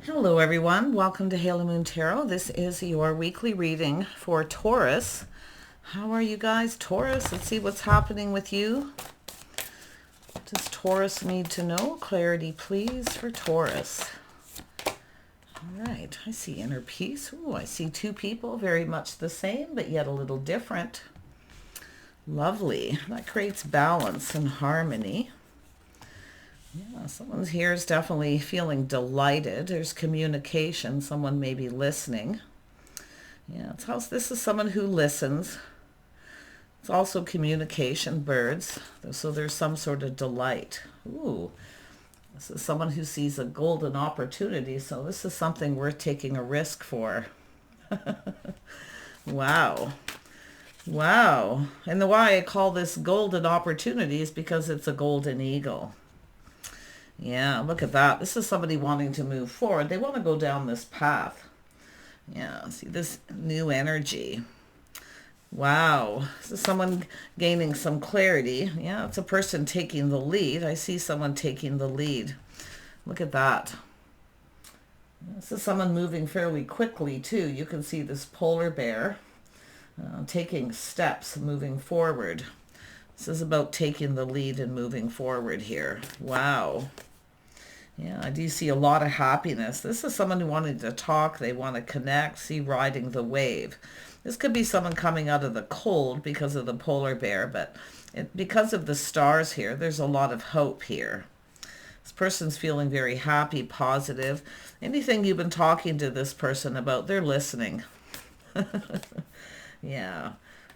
Hello everyone, welcome to Halo Moon Tarot. This is your weekly reading for Taurus. How are you guys, Taurus? Let's see what's happening with you. What does Taurus need to know? Clarity, please, for Taurus. All right, I see inner peace. Ooh, I see two people very much the same, but yet a little different. Lovely. That creates balance and harmony. Yeah, someone here is definitely feeling delighted. There's communication. Someone may be listening. Yeah, this is someone who listens. It's also communication, birds. So there's some sort of delight. Ooh, this is someone who sees a golden opportunity. So this is something worth taking a risk for. Wow. Wow. And the why I call this golden opportunity is because it's a golden eagle. Yeah, look at that. This is somebody wanting to move forward. They want to go down this path. Yeah, see this new energy. Wow. This is someone gaining some clarity. Yeah, it's a person taking the lead. I see someone taking the lead. Look at that. This is someone moving fairly quickly, too. You can see this polar bear taking steps, moving forward. This is about taking the lead and moving forward here. Wow. Yeah, I do see a lot of happiness. This is someone who wanted to talk. They want to connect, see riding the wave. This could be someone coming out of the cold because of the polar bear, but because of the stars here, there's a lot of hope here. This person's feeling very happy, positive. Anything you've been talking to this person about, they're listening. Yeah.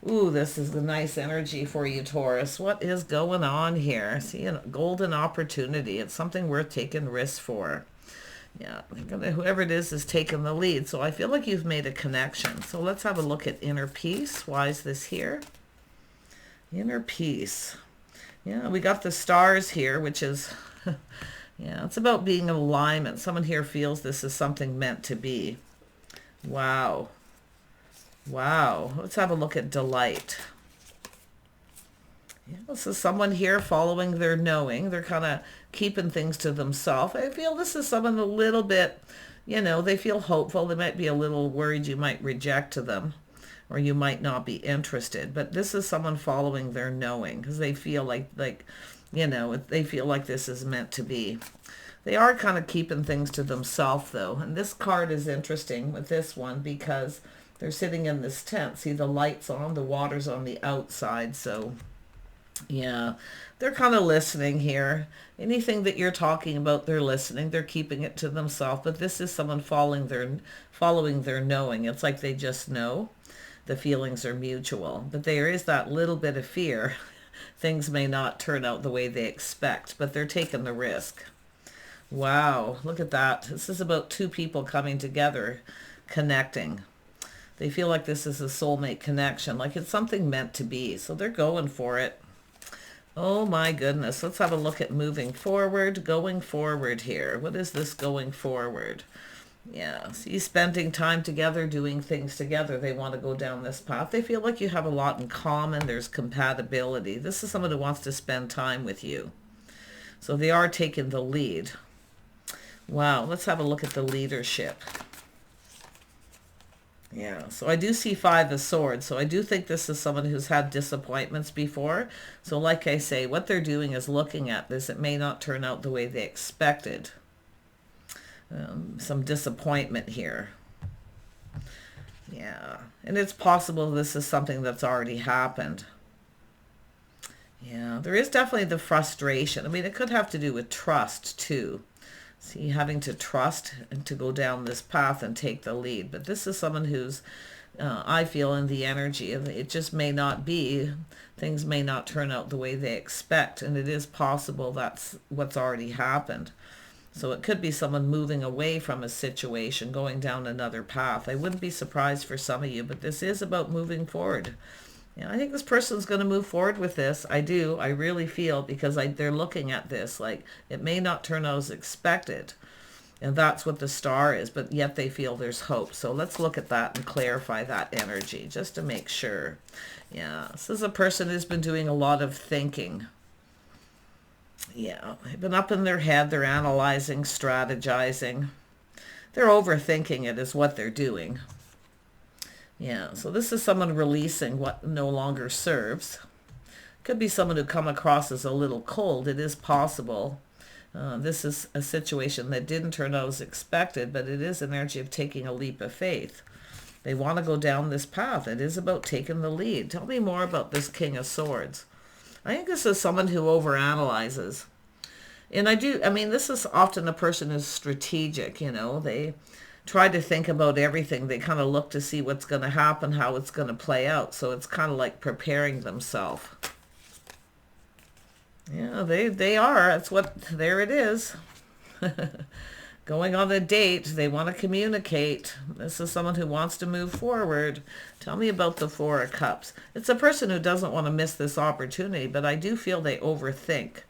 Ooh, this is a nice energy for you, Taurus. What is going on here? See, a golden opportunity. It's something worth taking risks for. Yeah, whoever it is taking the lead. So I feel like you've made a connection. So let's have a look at inner peace. Why is this here? Inner peace. Yeah, we got the stars here, which is, yeah, it's about being in alignment. Someone here feels this is something meant to be. Wow. Wow. Let's have a look at delight. Yeah, this is someone here following their knowing. They're kind of keeping things to themselves. I feel this is someone a little bit, they feel hopeful. They might be a little worried you might reject them or you might not be interested. But this is someone following their knowing because they feel like they feel like this is meant to be. They are kind of keeping things to themselves, though. And this card is interesting with this one because they're sitting in this tent. See, the light's on, the water's on the outside. So, yeah, they're kind of listening here. Anything that you're talking about, they're listening. They're keeping it to themselves. But this is someone following their knowing. It's like they just know. The feelings are mutual. But there is that little bit of fear. Things may not turn out the way they expect, but they're taking the risk. Wow, look at that. This is about two people coming together, connecting. They feel like this is a soulmate connection, like it's something meant to be. So they're going for it. Oh my goodness. Let's have a look at moving forward, going forward here. What is this going forward? Yeah, see, spending time together, doing things together. They want to go down this path. They feel like you have a lot in common. There's compatibility. This is someone who wants to spend time with you. So they are taking the lead. Wow, let's have a look at the leadership. Yeah, so I do see Five of Swords. So I do think this is someone who's had disappointments before. So like I say, what they're doing is looking at this. It may not turn out the way they expected. Some disappointment here. Yeah, and it's possible this is something that's already happened. Yeah, there is definitely the frustration. I mean, it could have to do with trust too. See, having to trust and to go down this path and take the lead. But this is someone who's, I feel, in the energy. It just may not be. Things may not turn out the way they expect. And it is possible that's what's already happened. So it could be someone moving away from a situation, going down another path. I wouldn't be surprised for some of you, but this is about moving forward. Yeah, I think this person's going to move forward with this. I do. I really feel because they're looking at this like it may not turn out as expected. And that's what the star is, but yet they feel there's hope. So let's look at that and clarify that energy just to make sure. Yeah, this is a person who's been doing a lot of thinking. Yeah, they've been up in their head. They're analyzing, strategizing. they're overthinking it is what they're doing. Yeah, so this is someone releasing what no longer serves. Could be someone who come across as a little cold. It is possible. This is a situation that didn't turn out as expected, but it is an energy of taking a leap of faith. They want to go down this path. It is about taking the lead. Tell me more about this King of Swords. I think this is someone who overanalyzes. And I mean, this is often a person who's strategic, you know. They try to think about everything. They kind of look to see what's going to happen, how it's going to play out. So it's kind of like preparing themselves. Yeah, they are. That's what, there it is. Going on a date, they want to communicate. This is someone who wants to move forward. Tell me about the Four of Cups. It's a person who doesn't want to miss this opportunity, but I do feel they overthink.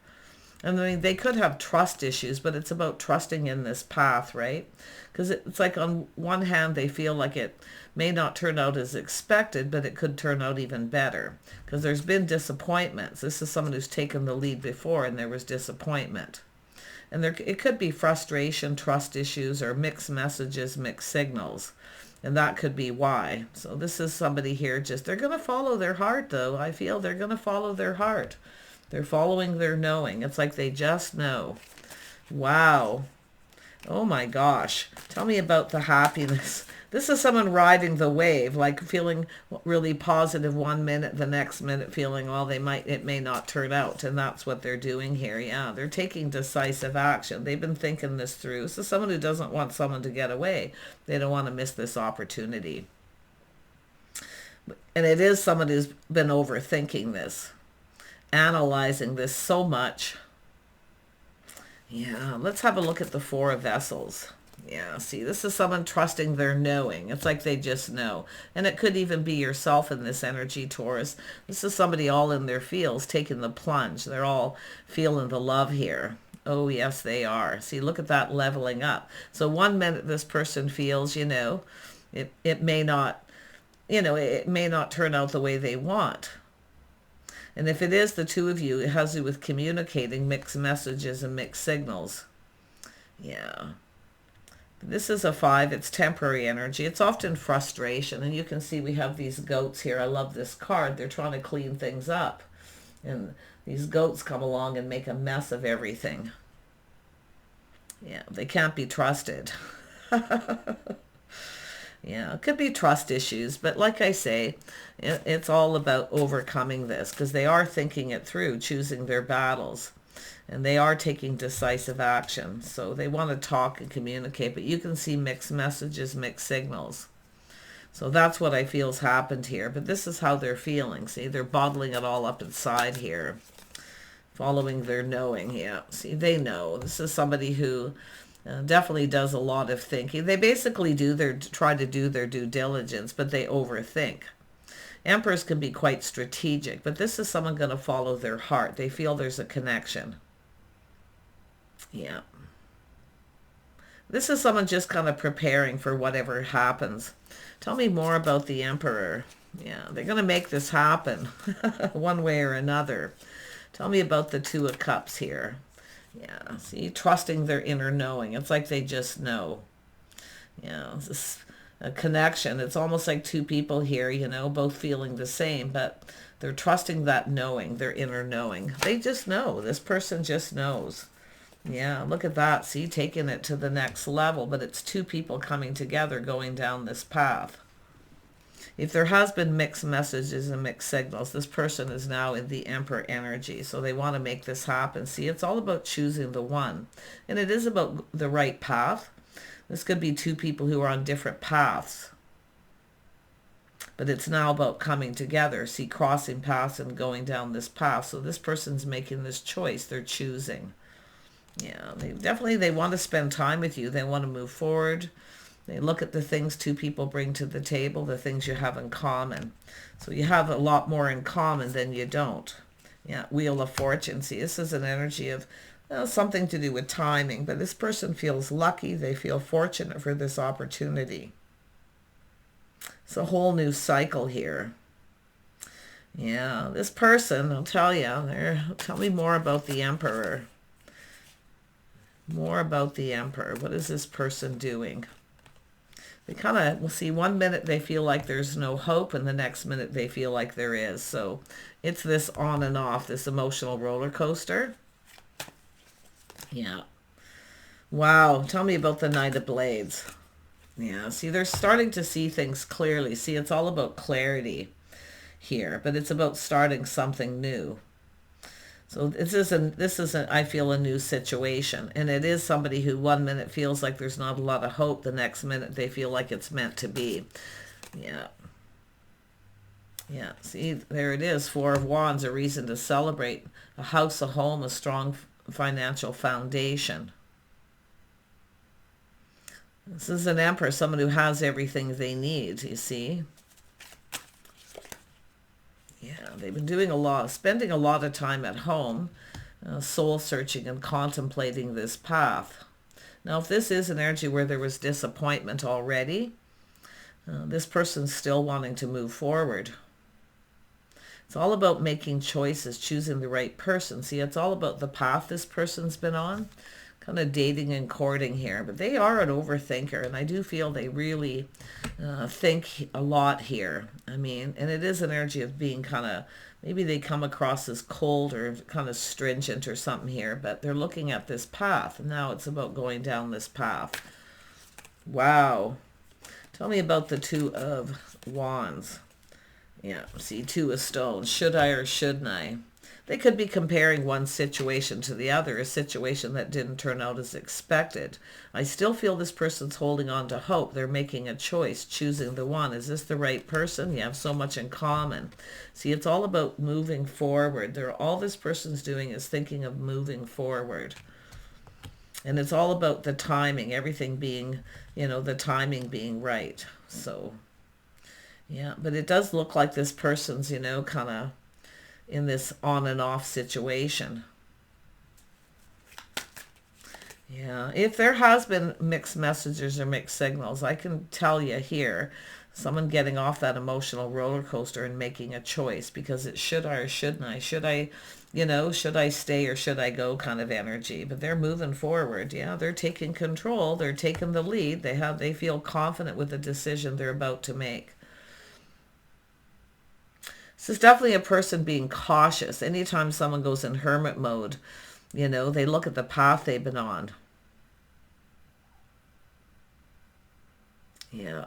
I mean, they could have trust issues, but it's about trusting in this path, right? Because it's like on one hand, they feel like it may not turn out as expected, but it could turn out even better. Because there's been disappointments. This is someone who's taken the lead before, and there was disappointment. And it could be frustration, trust issues, or mixed messages, mixed signals. And that could be why. So this is somebody here they're going to follow their heart, though. I feel they're going to follow their heart. They're following their knowing. It's like they just know. Wow. Oh my gosh. Tell me about the happiness. This is someone riding the wave, like feeling really positive one minute, the next minute feeling, well, it may not turn out. And that's what they're doing here. Yeah, they're taking decisive action. They've been thinking this through. This is someone who doesn't want someone to get away. They don't want to miss this opportunity. And it is someone who's been overthinking this, analyzing this so much. Yeah, let's have a look at the Four of Vessels. Yeah, see, this is someone trusting their knowing. It's like they just know. And it could even be yourself in this energy, Taurus. This is somebody all in their feels, taking the plunge. They're all feeling the love here. Oh, yes, they are. See, look at that leveling up. So one minute this person feels, it may not, it may not turn out the way they want. And if it is the two of you, it has to do with communicating mixed messages and mixed signals. Yeah. This is a 5. It's temporary energy. It's often frustration. And you can see we have these goats here. I love this card. They're trying to clean things up. And these goats come along and make a mess of everything. Yeah, they can't be trusted. Yeah, it could be trust issues. But like I say, it's all about overcoming this, because they are thinking it through, choosing their battles. And they are taking decisive action. So they want to talk and communicate. But you can see mixed messages, mixed signals. So that's what I feel's happened here. But this is how they're feeling. See, they're bottling it all up inside here. Following their knowing. Yeah, see, they know. This is somebody who definitely does a lot of thinking. They basically try to do their due diligence, but they overthink. Emperors can be quite strategic, but this is someone going to follow their heart. They feel there's a connection. Yeah. This is someone just kind of preparing for whatever happens. Tell me more about the Emperor. Yeah, they're going to make this happen one way or another. Tell me about the Two of Cups here. Yeah, see, trusting their inner knowing. It's like they just know. Yeah, this a connection. It's almost like two people here, both feeling the same, but they're trusting that knowing, their inner knowing. They just know. This person just knows. Yeah, look at that. See, taking it to the next level, but it's two people coming together going down this path. If there has been mixed messages and mixed signals, this person is now in the Emperor energy. So they want to make this happen. See, it's all about choosing the one. And it is about the right path. This could be two people who are on different paths. But it's now about coming together. See, crossing paths and going down this path. So this person's making this choice. They're choosing. Yeah, they want to spend time with you. They want to move forward. They look at the things two people bring to the table, the things you have in common. So you have a lot more in common than you don't. Yeah, Wheel of Fortune. See, this is an energy of something to do with timing. But this person feels lucky. They feel fortunate for this opportunity. It's a whole new cycle here. Yeah, this person, I'll tell you. Tell me more about the Emperor. More about the Emperor. What is this person doing? They kind of, we'll see, one minute they feel like there's no hope, and the next minute they feel like there is. So it's this on and off, this emotional roller coaster. Yeah. Wow. Tell me about the Knight of Blades. Yeah. See, they're starting to see things clearly. See, it's all about clarity here, but it's about starting something new. So this isn't, I feel, a new situation. And it is somebody who one minute feels like there's not a lot of hope. The next minute they feel like it's meant to be. Yeah. Yeah. See, there it is. Four of Wands, a reason to celebrate. A house, a home, a strong financial foundation. This is an Emperor, someone who has everything they need, you see. Yeah, they've been doing spending a lot of time at home, soul searching and contemplating this path. Now, if this is an energy where there was disappointment already, this person's still wanting to move forward. It's all about making choices, choosing the right person. See, it's all about the path this person's been on, kind of dating and courting here. But they are an overthinker, and I do feel they really think a lot here. I mean, and it is an energy of being kind of, maybe they come across as cold or kind of stringent or something here, but they're looking at this path. And now it's about going down this path. Wow. Tell me about the Two of Wands. Yeah, see, Two of Stones. Should I or shouldn't I? They could be comparing one situation to the other, a situation that didn't turn out as expected. I still feel this person's holding on to hope. They're making a choice, choosing the one. Is this the right person? You have so much in common. See, it's all about moving forward. All this person's doing is thinking of moving forward. And it's all about the timing, everything being, the timing being right. So, yeah, but it does look like this person's, kind of in this on and off situation. Yeah, if there has been mixed messages or mixed signals, I can tell you here, someone getting off that emotional roller coaster and making a choice, because it's should I or shouldn't I? Should I, should I stay or should I go kind of energy. But they're moving forward. Yeah, they're taking control. They're taking the lead. They feel confident with the decision they're about to make. This is definitely a person being cautious. Anytime someone goes in hermit mode, they look at the path they've been on. Yeah.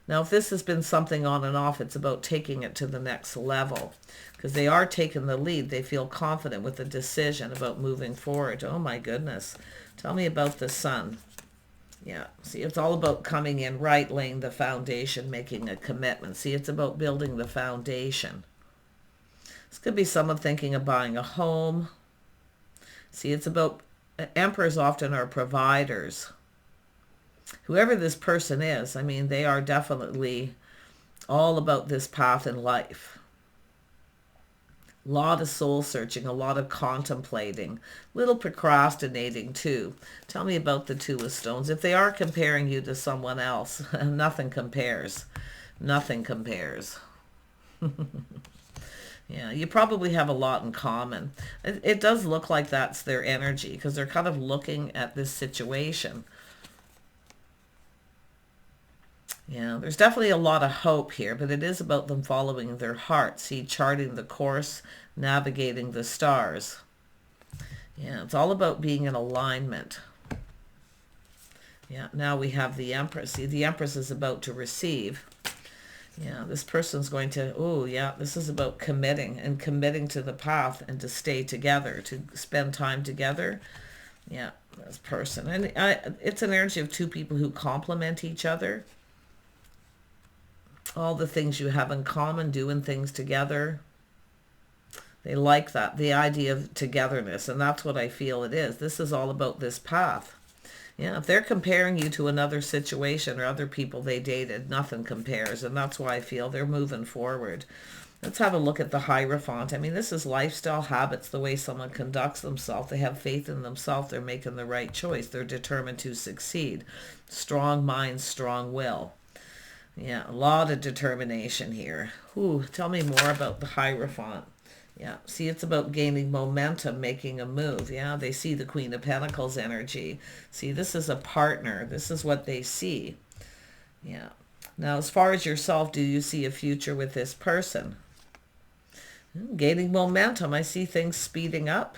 Now, if this has been something on and off, it's about taking it to the next level, because they are taking the lead. They feel confident with the decision about moving forward. Oh, my goodness. Tell me about the Sun. Yeah, see, it's all about coming in right, laying the foundation, making a commitment. See, it's about building the foundation. This could be someone thinking of buying a home. See, it's about, emperors often are providers. Whoever this person is, I mean, they are definitely all about this path in life. A lot of soul searching, a lot of contemplating, little procrastinating too. Tell me about the Two of Stones. If they are comparing you to someone else, nothing compares. Nothing compares. Yeah, you probably have a lot in common. It does look like that's their energy, because they're kind of looking at this situation. Yeah, there's definitely a lot of hope here, but it is about them following their heart. See, charting the course, navigating the stars. Yeah, it's all about being in alignment. Yeah, now we have the Empress. See, the Empress is about to receive. Yeah, this person's going to, oh yeah, this is about committing to the path and to stay together, to spend time together. Yeah, this person. And it's an energy of two people who complement each other. All the things you have in common, doing things together. They like that, the idea of togetherness, and that's what I feel it is. This is all about this path. Yeah, if they're comparing you to another situation or other people they dated, nothing compares, and that's why I feel they're moving forward. Let's have a look at the Hierophant. I mean, this is lifestyle habits, the way someone conducts themselves. They have faith in themselves. They're making the right choice. They're determined to succeed. Strong mind, strong will. Yeah, a lot of determination here. Ooh, tell me more about the Hierophant. Yeah, see, it's about gaining momentum, making a move. Yeah, they see the Queen of Pentacles energy. See, this is a partner. This is what they see. Yeah. Now, as far as yourself, do you see a future with this person? Gaining momentum. I see things speeding up.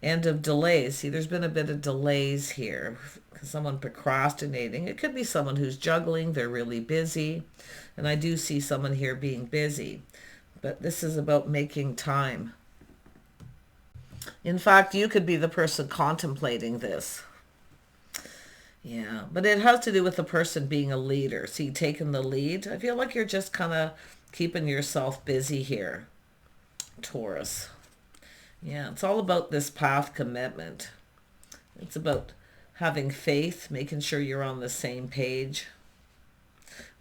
End of delays. See, there's been a bit of delays here. Someone procrastinating. It could be someone who's juggling. They're really busy. And I do see someone here being busy. But this is about making time. In fact, you could be the person contemplating this. Yeah, but it has to do with the person being a leader. See, taking the lead. I feel like you're just kind of keeping yourself busy here, Taurus. Yeah, it's all about this path commitment. It's about having faith, making sure you're on the same page.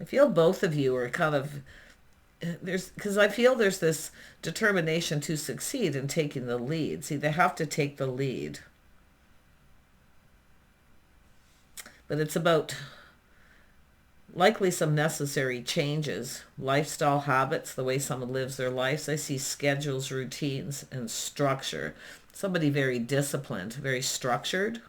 I feel both of you are kind of, because I feel there's this determination to succeed in taking the lead. See, they have to take the lead. But it's about likely some necessary changes, lifestyle habits, the way someone lives their lives. I see schedules, routines, and structure. Somebody very disciplined, very structured.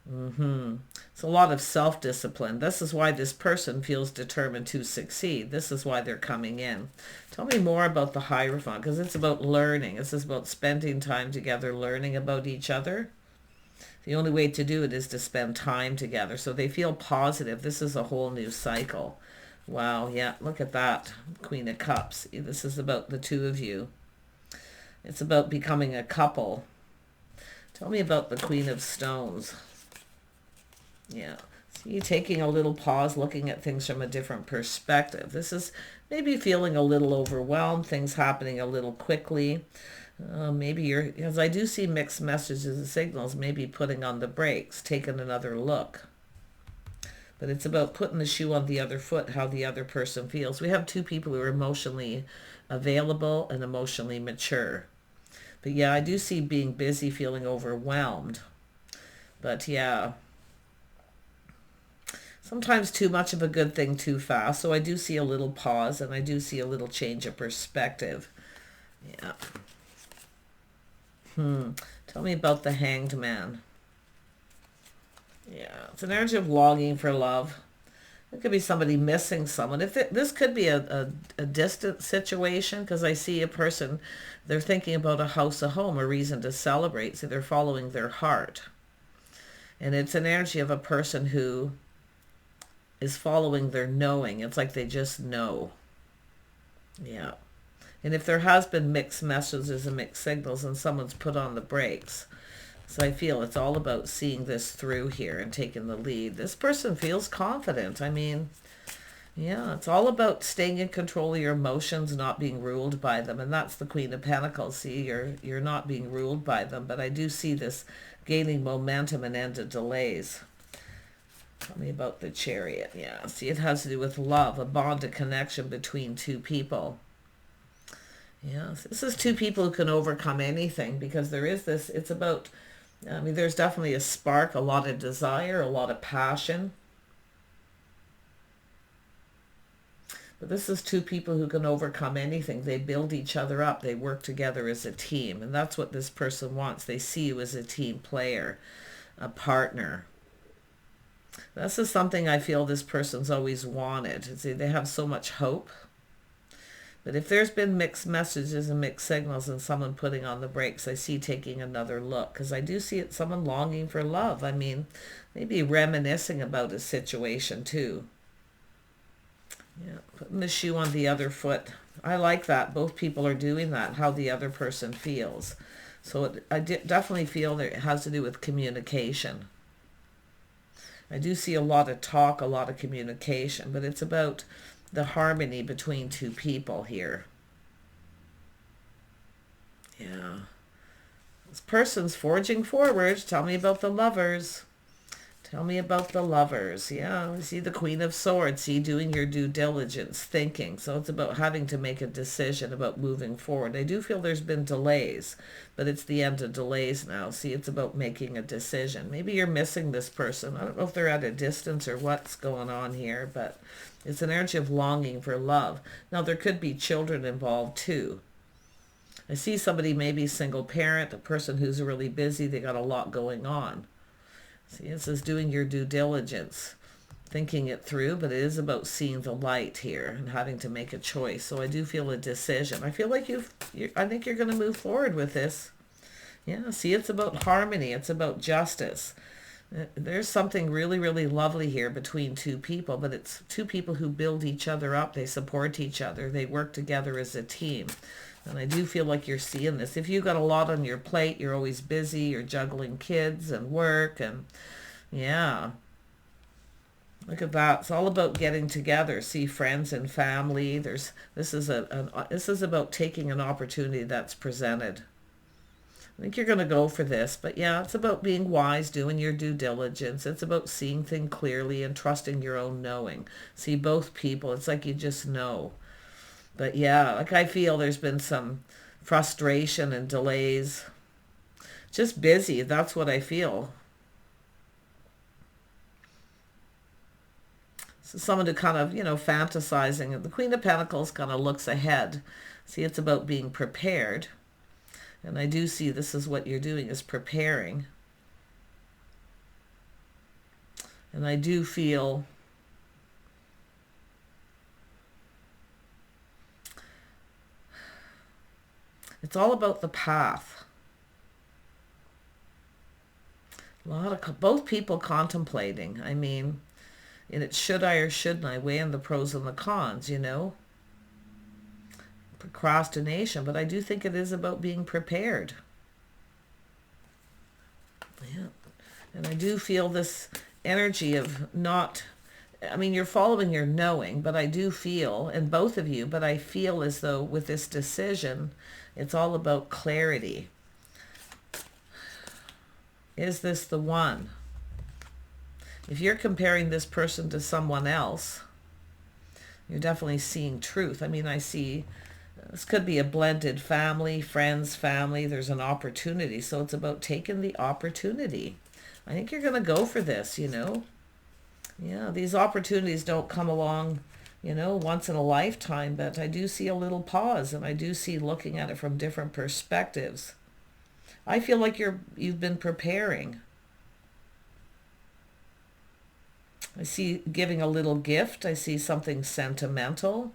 It's a lot of self-discipline. This is why this person feels determined to succeed. This is why they're coming in. Tell me more about the Hierophant, because it's about learning. This is about spending time together, learning about each other. The only way to do it is to spend time together. So they feel positive. This is a whole new cycle. Wow, yeah, look at that. Queen of Cups. This is about the two of you. It's about becoming a couple. Tell me about the Queen of Stones. Yeah. See, taking a little pause, looking at things from a different perspective. This is maybe feeling a little overwhelmed, things happening a little quickly. Maybe you're, because I do see mixed messages and signals, maybe putting on the brakes, taking another look. But it's about putting the shoe on the other foot, how the other person feels. We have two people who are emotionally available and emotionally mature. But yeah, I do see being busy, feeling overwhelmed. But yeah, sometimes too much of a good thing too fast. So I do see a little pause, and I do see a little change of perspective. Yeah. Tell me about the Hanged Man. Yeah, it's an energy of longing for love. It could be somebody missing someone. This could be a distant situation, because I see a person, they're thinking about a house, a home, a reason to celebrate. So they're following their heart. And it's an energy of a person who is following their knowing. It's like they just know. Yeah. And if there has been mixed messages and mixed signals and someone's put on the brakes. So I feel it's all about seeing this through here and taking the lead. This person feels confident. I mean, yeah, it's all about staying in control of your emotions, not being ruled by them. And that's the Queen of Pentacles. See, you're not being ruled by them. But I do see this gaining momentum and end of delays. Tell me about the Chariot. Yeah, see, it has to do with love, a bond, a connection between two people. Yes, this is two people who can overcome anything, because there is this, it's about, I mean, there's definitely a spark, a lot of desire, a lot of passion. But this is two people who can overcome anything. They build each other up. They work together as a team. And that's what this person wants. They see you as a team player, a partner. This is something I feel this person's always wanted. See, they have so much hope. But if there's been mixed messages and mixed signals and someone putting on the brakes, I see taking another look. Because I do see it, someone longing for love. I mean, maybe reminiscing about a situation too. Yeah, putting the shoe on the other foot. I like that. Both people are doing that, how the other person feels. So I definitely feel that it has to do with communication. I do see a lot of talk, a lot of communication, but it's about the harmony between two people here. Yeah. This person's forging forward. Tell me about the Lovers. Tell me about the Lovers. Yeah, I see the Queen of Swords. See, doing your due diligence, thinking. So it's about having to make a decision about moving forward. I do feel there's been delays, but it's the end of delays now. See, it's about making a decision. Maybe you're missing this person. I don't know if they're at a distance or what's going on here, but it's an energy of longing for love. Now, there could be children involved too. I see somebody, maybe single parent, a person who's really busy. They got a lot going on. See, it says doing your due diligence, thinking it through, but it is about seeing the light here and having to make a choice. So I do feel a decision. I feel like I think you're going to move forward with this. Yeah, see, it's about harmony. It's about justice. There's something really, really lovely here between two people, but it's two people who build each other up. They support each other. They work together as a team. And I do feel like you're seeing this. If you've got a lot on your plate, you're always busy, you're juggling kids and work, and yeah. Look at that. It's all about getting together. See, friends and family. This is about taking an opportunity that's presented. I think you're going to go for this, but yeah, it's about being wise, doing your due diligence. It's about seeing things clearly and trusting your own knowing. See, both people, it's like you just know. But yeah, like I feel there's been some frustration and delays. Just busy, that's what I feel. So someone who kind of, fantasizing. And the Queen of Pentacles kind of looks ahead. See, it's about being prepared. And I do see this is what you're doing, is preparing. And I do feel it's all about the path. A lot of both people contemplating. I mean, and it's should I or shouldn't I, weighing the pros and the cons, procrastination, but I do think it is about being prepared. Yeah. And I do feel this energy of not, I mean, you're following your knowing, but I do feel, and both of you, but I feel as though with this decision, it's all about clarity. Is this the one? If you're comparing this person to someone else, you're definitely seeing truth. I mean, I see this could be a blended family, friends, family. There's an opportunity. So it's about taking the opportunity. I think you're going to go for this, Yeah, these opportunities don't come along, once in a lifetime. But I do see a little pause, and I do see looking at it from different perspectives. I feel like you've been preparing. I see giving a little gift. I see something sentimental.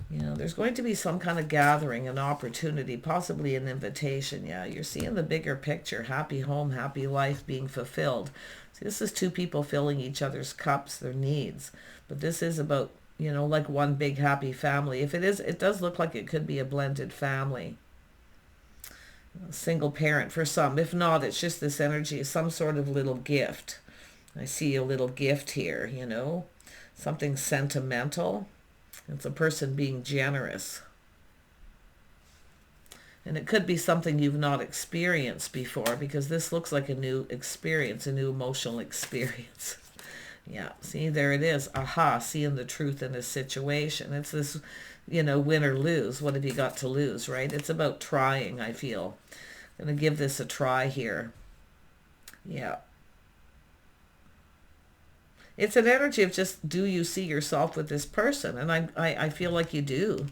There's going to be some kind of gathering, an opportunity, possibly an invitation. Yeah, you're seeing the bigger picture. Happy home, happy life being fulfilled. See, this is two people filling each other's cups, their needs. But this is about, like one big happy family. If it is, it does look like it could be a blended family. A single parent for some. If not, it's just this energy, some sort of little gift. I see a little gift here, something sentimental. It's a person being generous. And it could be something you've not experienced before, because this looks like a new experience, a new emotional experience. Yeah, see, there it is. Aha, seeing the truth in a situation. It's this, win or lose. What have you got to lose, right? It's about trying, I feel. I'm going to give this a try here. Yeah. It's an energy of just, do you see yourself with this person? And I feel like you do.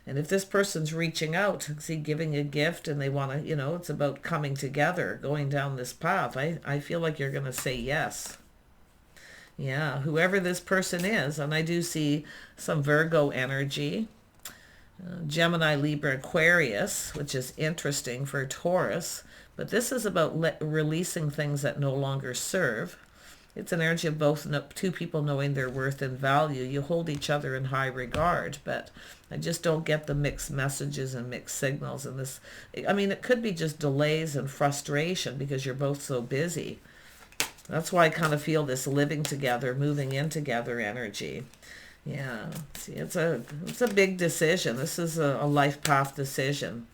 And if this person's reaching out, see, giving a gift, and they want to, it's about coming together, going down this path. I feel like you're going to say yes. Yeah, whoever this person is. And I do see some Virgo energy. Gemini, Libra, Aquarius, which is interesting for Taurus. But this is about releasing things that no longer serve. It's an energy of both two people knowing their worth and value. You hold each other in high regard, but I just don't get the mixed messages and mixed signals in this. I mean, it could be just delays and frustration because you're both so busy. That's why I kind of feel this living together, moving in together energy. Yeah, see, it's a big decision. This is a life path decision.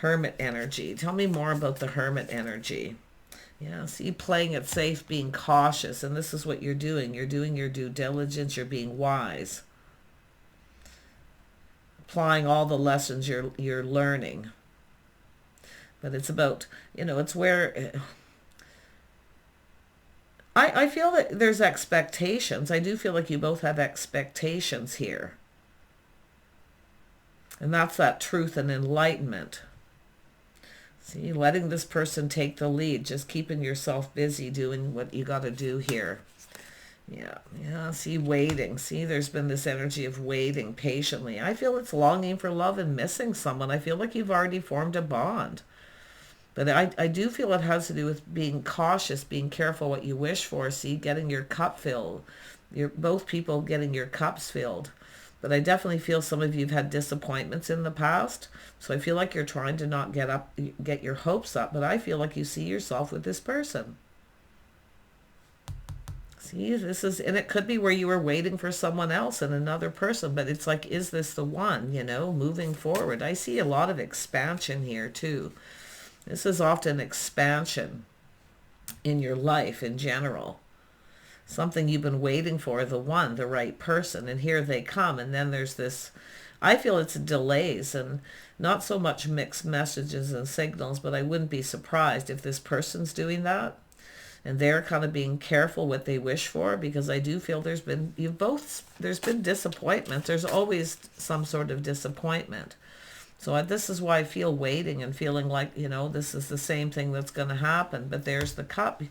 Hermit energy. Tell me more about the Hermit energy. Yeah, see, playing it safe, being cautious, and this is what you're doing. You're doing your due diligence. You're being wise. Applying all the lessons you're learning. But it's about, it's where... I feel that there's expectations. I do feel like you both have expectations here. And that's that truth and enlightenment. See, letting this person take the lead, just keeping yourself busy doing what you got to do here. Yeah, see, waiting. See, there's been this energy of waiting patiently. I feel it's longing for love and missing someone. I feel like you've already formed a bond. But I do feel it has to do with being cautious, being careful what you wish for. See, getting your cup filled. You're both people getting your cups filled. But I definitely feel some of you have had disappointments in the past. So I feel like you're trying to not get your hopes up. But I feel like you see yourself with this person. See, and it could be where you were waiting for someone else and another person. But it's like, is this the one, moving forward? I see a lot of expansion here too. This is often expansion in your life in general. Something you've been waiting for, the right person, and here they come. And then there's this, I feel it's delays and not so much mixed messages and signals, but I wouldn't be surprised if this person's doing that. And they're kind of being careful what they wish for, because I do feel there's been disappointment. There's always some sort of disappointment. So this is why I feel waiting and feeling like, this is the same thing that's going to happen. But there's the cup.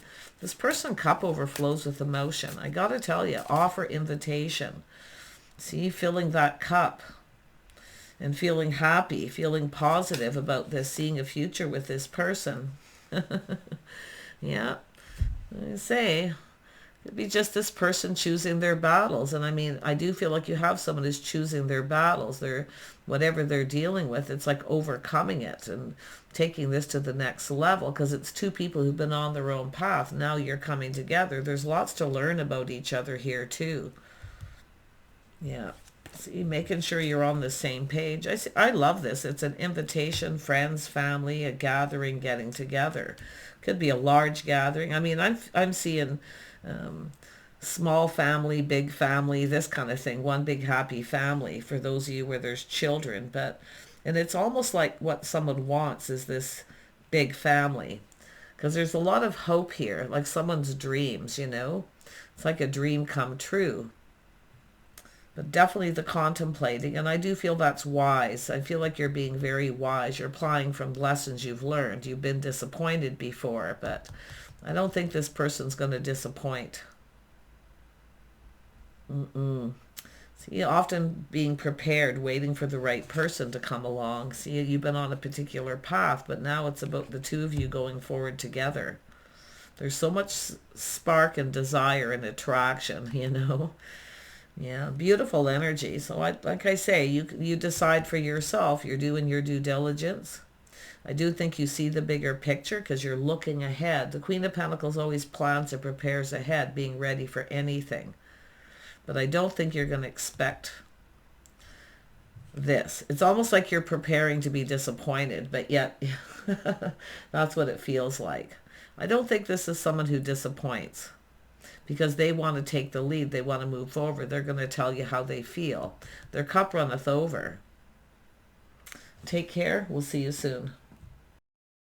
This person cup overflows with emotion. I got to tell you, offer invitation. See, filling that cup and feeling happy, feeling positive about this, seeing a future with this person. Yeah, I say, it'd be just this person choosing their battles. And I mean, I do feel like you have someone who's choosing their battles. Whatever they're dealing with, it's like overcoming it and taking this to the next level, because it's two people who've been on their own path. Now you're coming together. There's lots to learn about each other here too. Yeah. See, making sure you're on the same page. I love this. It's an invitation, friends, family, a gathering, getting together. Could be a large gathering. I mean, I'm seeing small family, big family, this kind of thing. One big happy family for those of you where there's children. And it's almost like what someone wants is this big family, because there's a lot of hope here, like someone's dreams, It's like a dream come true. But definitely the contemplating, and I do feel that's wise. I feel like you're being very wise. You're applying from lessons you've learned. You've been disappointed before, but I don't think this person's going to disappoint. See, often being prepared, waiting for the right person to come along. See, you've been on a particular path, but now it's about the two of you going forward together. There's so much spark and desire and attraction, Yeah, beautiful energy. So like I say, you decide for yourself. You're doing your due diligence. I do think you see the bigger picture because you're looking ahead. The Queen of Pentacles always plans and prepares ahead, being ready for anything. But I don't think you're going to expect this. It's almost like you're preparing to be disappointed, but yet that's what it feels like. I don't think this is someone who disappoints, because they want to take the lead. They want to move forward. They're going to tell you how they feel. Their cup runneth over. Take care. We'll see you soon.